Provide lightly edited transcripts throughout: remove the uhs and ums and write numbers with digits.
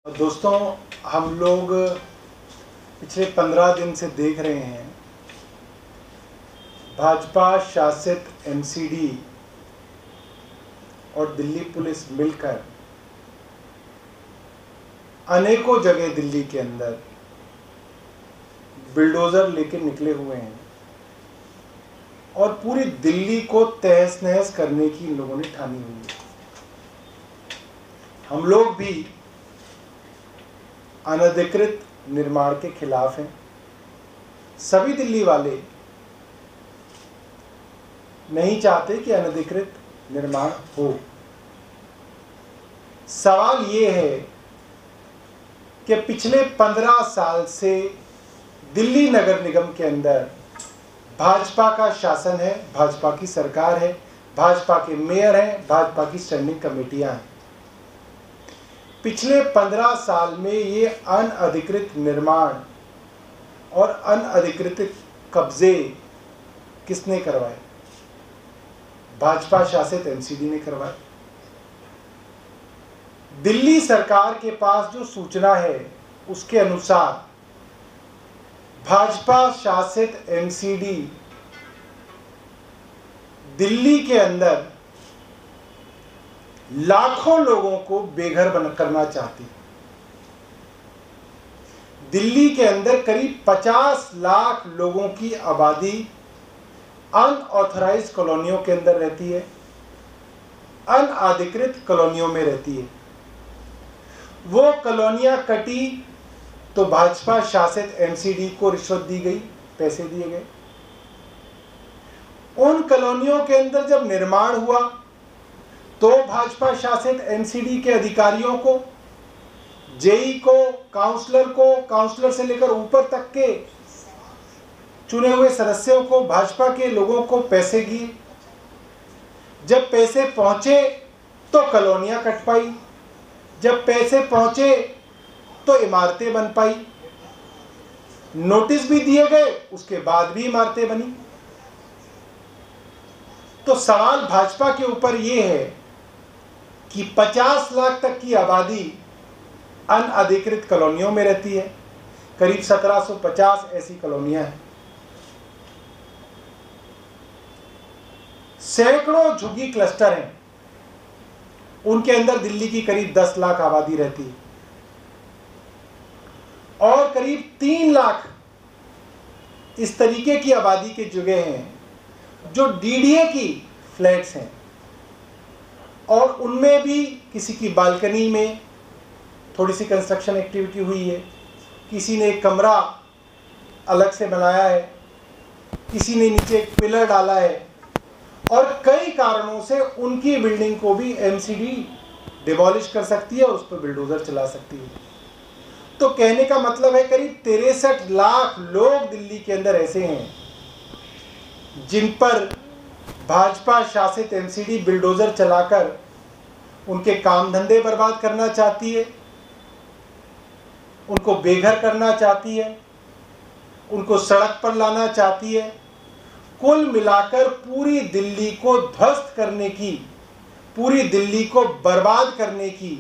दोस्तों, हम लोग पिछले 15 दिन से देख रहे हैं भाजपा शासित एमसीडी और दिल्ली पुलिस मिलकर अनेकों जगह दिल्ली के अंदर बिल्डोज़र लेके निकले हुए हैं और पूरी दिल्ली को तहस नहस करने की इन लोगों ने ठानी हुई है। हम लोग भी अनधिकृत निर्माण के खिलाफ हैं। सभी दिल्ली वाले नहीं चाहते कि अनधिकृत निर्माण हो। सवाल ये है कि पिछले 15 साल से दिल्ली नगर निगम के अंदर भाजपा का शासन है, भाजपा की सरकार है, भाजपा के मेयर हैं, भाजपा की स्टैंडिंग कमेटियां हैं। पिछले 15 साल में ये अनअधिकृत निर्माण और अनअधिकृत कब्जे किसने करवाए? भाजपा शासित एमसीडी ने करवाए। दिल्ली सरकार के पास जो सूचना है उसके अनुसार भाजपा शासित एमसीडी दिल्ली के अंदर लाखों लोगों को बेघर करना चाहती। दिल्ली के अंदर करीब 50 लाख लोगों की आबादी अनऑथराइज्ड कॉलोनियों के अंदर रहती है, अनअधिकृत कॉलोनियों में रहती है। वो कॉलोनियां कटी तो भाजपा शासित एमसीडी को रिश्वत दी गई, पैसे दिए गए। उन कॉलोनियों के अंदर जब निर्माण हुआ तो भाजपा शासित एमसीडी के अधिकारियों को, जेई को, काउंसलर से लेकर ऊपर तक के चुने हुए सदस्यों को, भाजपा के लोगों को पैसे दिए। जब पैसे पहुंचे तो कॉलोनियां कट पाई, जब पैसे पहुंचे तो इमारतें बन पाई। नोटिस भी दिए गए, उसके बाद भी इमारतें बनी। तो सवाल भाजपा के ऊपर यह है कि 50 लाख तक की आबादी अनअधिकृत कॉलोनियों में रहती है। करीब 1750 ऐसी कॉलोनियां हैं। सैकड़ों झुग्गी क्लस्टर हैं, उनके अंदर दिल्ली की करीब 10 लाख आबादी रहती है और करीब 3 लाख इस तरीके की आबादी के जगह हैं जो डीडीए की फ्लैट्स हैं और उनमें भी किसी की बालकनी में थोड़ी सी कंस्ट्रक्शन एक्टिविटी हुई है, किसी ने एक कमरा अलग से बनाया है, किसी ने नीचे एक पिलर डाला है और कई कारणों से उनकी बिल्डिंग को भी एमसीडी डिमोलिश कर सकती है और उस पर बिल्डोजर चला सकती है। तो कहने का मतलब है करीब 63 लाख लोग दिल्ली के अंदर ऐसे हैं जिन पर भाजपा शासित एमसीडी बिल्डोजर चलाकर उनके काम धंधे बर्बाद करना चाहती है, उनको बेघर करना चाहती है, उनको सड़क पर लाना चाहती है। कुल मिलाकर पूरी दिल्ली को ध्वस्त करने की, पूरी दिल्ली को बर्बाद करने की,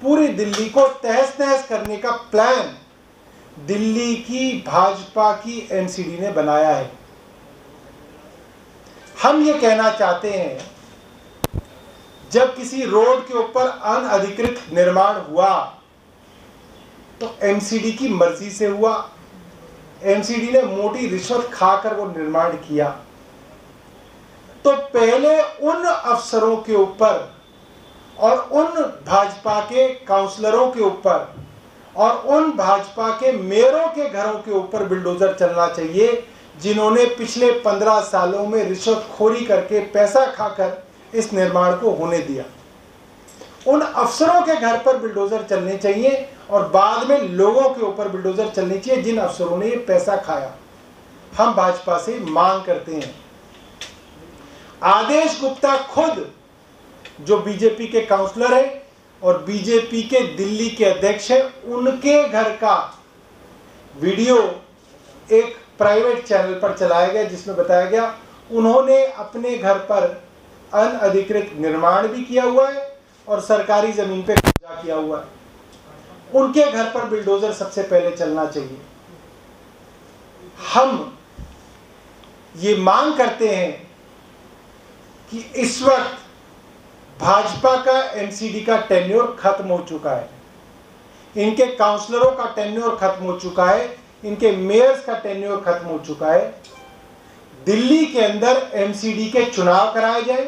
पूरी दिल्ली को तहस नहस करने का प्लान दिल्ली की भाजपा की एमसीडी ने बनाया है। हम ये कहना चाहते हैं, जब किसी रोड के ऊपर अनअधिकृत निर्माण हुआ तो एमसीडी की मर्जी से हुआ। एमसीडी ने मोटी रिश्वत खाकर वो निर्माण किया। तो पहले उन अफसरों के ऊपर और उन भाजपा के काउंसलरों के ऊपर और उन भाजपा के मेयरों के घरों के ऊपर बिल्डोजर चलना चाहिए जिन्होंने पिछले 15 सालों में रिश्वतखोरी करके पैसा खाकर इस निर्माण को होने दिया। उन अफसरों के घर पर बिल्डोजर चलने चाहिए और बाद में लोगों के ऊपर बिल्डोजर चलनी चाहिए जिन अफसरों ने ये पैसा खाया। हम भाजपा से मांग करते हैं, आदेश गुप्ता खुद जो बीजेपी के काउंसलर है और बीजेपी के दिल्ली के अध्यक्ष हैं, उनके घर का वीडियो एक प्राइवेट चैनल पर चलाया गया जिसमें बताया गया उन्होंने अपने घर पर अनअधिकृत निर्माण भी किया हुआ है और सरकारी जमीन पे कब्जा किया हुआ है। उनके घर पर बिल्डोजर सबसे पहले चलना चाहिए। हम ये मांग करते हैं कि इस वक्त भाजपा का एमसीडी का टेन्योर खत्म हो चुका है, इनके काउंसलरों का टेन्योर खत्म हो चुका है, इनके मेयर्स का टेन्योर खत्म हो चुका है। दिल्ली के अंदर एमसीडी के चुनाव कराए जाए,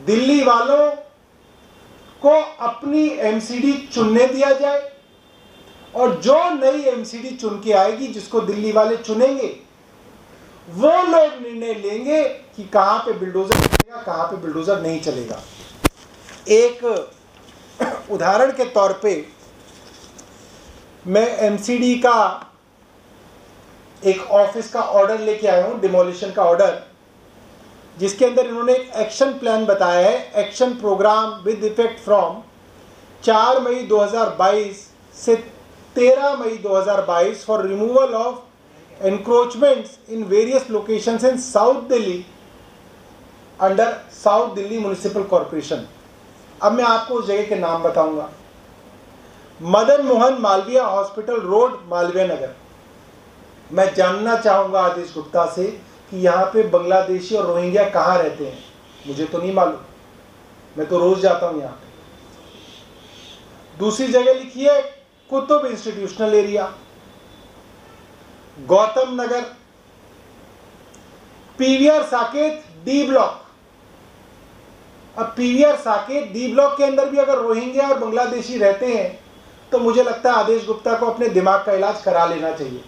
दिल्ली वालों को अपनी एमसीडी चुनने दिया जाए, और जो नई एमसीडी चुन के आएगी, जिसको दिल्ली वाले चुनेंगे, वो लोग निर्णय लेंगे कि कहां पे बिल्डोजर चलेगा, कहां पे बिल्डोजर नहीं चलेगा। एक उदाहरण के तौर पे मैं एमसीडी का एक ऑफिस का ऑर्डर लेके आया हूं, डिमोलिशन का ऑर्डर, जिसके अंदर इन्होंने एक एक्शन प्लान बताया है, action programme with effect from 4 May 2022 से 13 May 2022 for removal of encroachments in various locations in south Delhi under south Delhi municipal corporation. अब मैं आपको उस जगह के नाम बताऊंगा। Madan Mohan Malviya hospital road, Malviya Nagar. मैं जानना चाहूंगा आदेश गुप्ता से कि यहाँ पे बांग्लादेशी और रोहिंग्या कहाँ रहते हैं, मुझे तो नहीं मालूम, मैं तो रोज जाता हूँ यहाँ पे। दूसरी जगह लिखी है Qutub institutional area, Gautam Nagar, PVR Saket D block. अब पीवीआर साकेत डी ब्लॉक के अंदर भी अगर रोहिंग्या और बांग्लादेशी रहते हैं तो मुझे लगता है आदेश गुप्ता को अपने दिमाग का इलाज करा लेना चाहिए।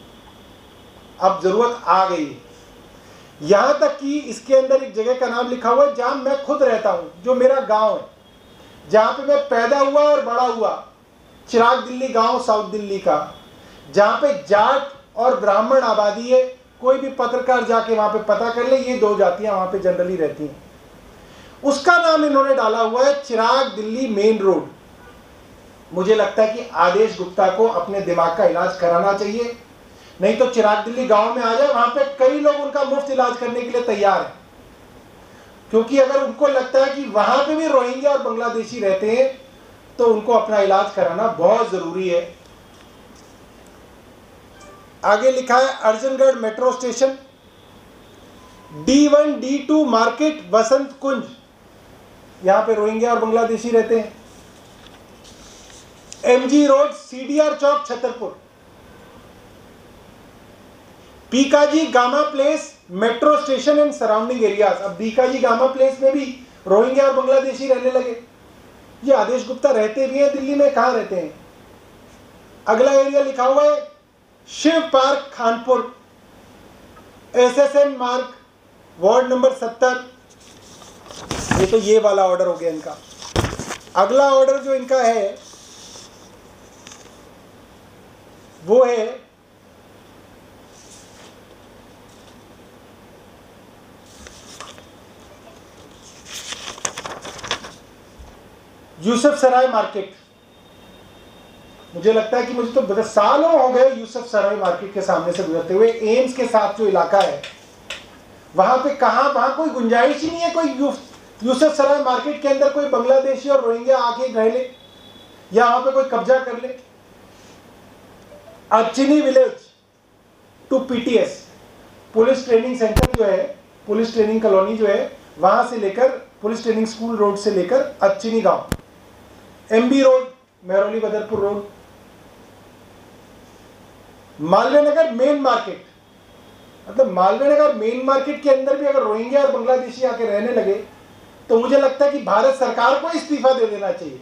अब जरूरत आ गई है। यहां तक कि इसके अंदर एक जगह का नाम लिखा हुआ है जहां मैं खुद रहता हूं, जो मेरा गांव है, जहां पे मैं पैदा हुआ और बड़ा हुआ, चिराग दिल्ली गांव साउथ दिल्ली का, जहां पे जाट और ब्राह्मण आबादी है। कोई भी पत्रकार जाके वहां पे पता कर ले, ये दो जातियां वहां पे जनरली रहती हैं। उसका नाम इन्होंने डाला हुआ है चिराग दिल्ली मेन रोड। मुझे लगता है कि आदेश गुप्ता को अपने दिमाग का इलाज कराना चाहिए, नहीं तो चिराग दिल्ली गांव में आ जाए, वहां पे कई लोग उनका मुफ्त इलाज करने के लिए तैयार हैं। क्योंकि अगर उनको लगता है कि वहां पे भी रोहिंग्या और बांग्लादेशी रहते हैं तो उनको अपना इलाज कराना बहुत जरूरी है। आगे लिखा है Arjangarh metro station, D1 D2 market Vasant Kunj, यहां पे रोहिंग्या और बांग्लादेशी रहते हैं। MG रोड CDR चौक Chhatarpur, Bhikaji Cama place metro station and surrounding areas. अब बीकाजी गामा प्लेस में भी रोहिंग्या और बांग्लादेशी रहने लगे। ये आदेश गुप्ता रहते भी हैं दिल्ली में, कहां रहते हैं? अगला एरिया लिखा हुआ है शिव पार्क खानपुर, SSN मार्ग, वार्ड नंबर 70। ये तो ये वाला ऑर्डर हो गया इनका। अगला ऑर्डर जो इनका है वो है यूसुफ सराय मार्केट। मुझे लगता है कि मुझे तो 10 सालों हो गए यूसुफ सराय मार्केट के सामने से गुजरते हुए। एम्स के साथ जो इलाका है वहां पे वहां कोई गुंजाइश ही नहीं है कोई यूसुफ सराय मार्केट के अंदर कोई बांग्लादेशी और रोहिंग्या आके रह ले या वहां पे कोई कब्जा कर ले। Archini village to PTS police training centre जो है, पुलिस ट्रेनिंग कॉलोनी जो है, वहां से लेकर पुलिस ट्रेनिंग स्कूल रोड से लेकर अर्चिनी गांव, MB road, Mehrauli Badarpur road, Malviya Nagar main market. मतलब मालवीय नगर मेन मार्केट के अंदर भी अगर रोहिंग्या और बांग्लादेशी आके रहने लगे तो मुझे लगता है कि भारत सरकार को इस्तीफा दे देना चाहिए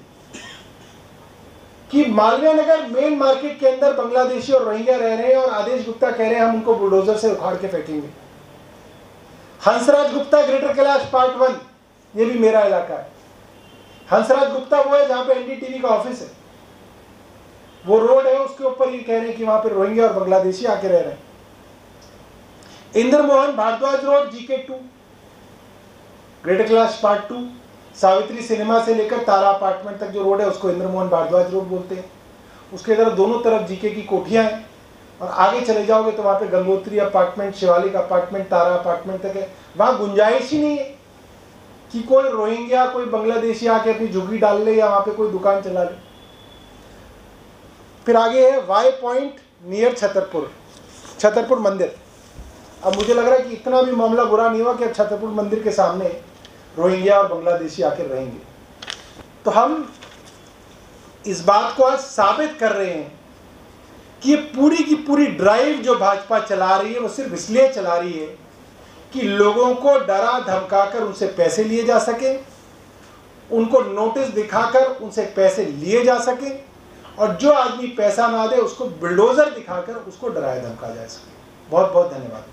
कि मालवीय नगर मेन मार्केट के अंदर बांग्लादेशी और रोहिंग्या रह रहे हैं और आदेश गुप्ता कह रहे हैं हम उनको बुलडोजर से उखाड़ के फेंकेंगे। हंसराज गुप्ता ग्रेटर कैलाश पार्ट 1, ये भी मेरा इलाका है। हंसराज गुप्ता वो है जहां पे NDTV का ऑफिस है, वो रोड है, उसके ऊपर ये कह रहे हैं कि वहां पे रोहिंग्या और बांग्लादेशी आके रह रहे हैं। Indra Mohan Bhardwaj road GK2 greater Kailash part 2, Savitri cinema से लेकर तारा अपार्टमेंट तक जो रोड है उसको इंद्र मोहन भारद्वाज रोड बोलते हैं। उसके इधर दोनों तरफ GK की कोठियां हैं और आगे चले जाओगे तो वहां पे गंगोत्री अपार्टमेंट, शिवालिक अपार्टमेंट, तारा अपार्टमेंट तक है। वहां गुंजाइश ही नहीं है कि कोई रोहिंग्या कोई बांग्लादेशी आके अपनी झुग्गी डाल ले या वहां पे कोई दुकान चला ले। फिर आगे है वाई पॉइंट नियर छतरपुर मंदिर। अब मुझे लग रहा है कि इतना भी मामला बुरा नहीं हुआ कि अब छतरपुर मंदिर के सामने रोहिंग्या और बांग्लादेशी आकर रहेंगे। तो हम इस बात को आज साबित कर रहे हैं कि ये पूरी की पूरी ड्राइव जो भाजपा चला रही है वो सिर्फ इसलिए चला रही है कि लोगों को डरा धमकाकर उनसे पैसे लिए जा सके, उनको नोटिस दिखाकर उनसे पैसे लिए जा सके, और जो आदमी पैसा ना दे उसको बुलडोजर दिखाकर उसको डराया धमकाया जा सके। बहुत बहुत धन्यवाद।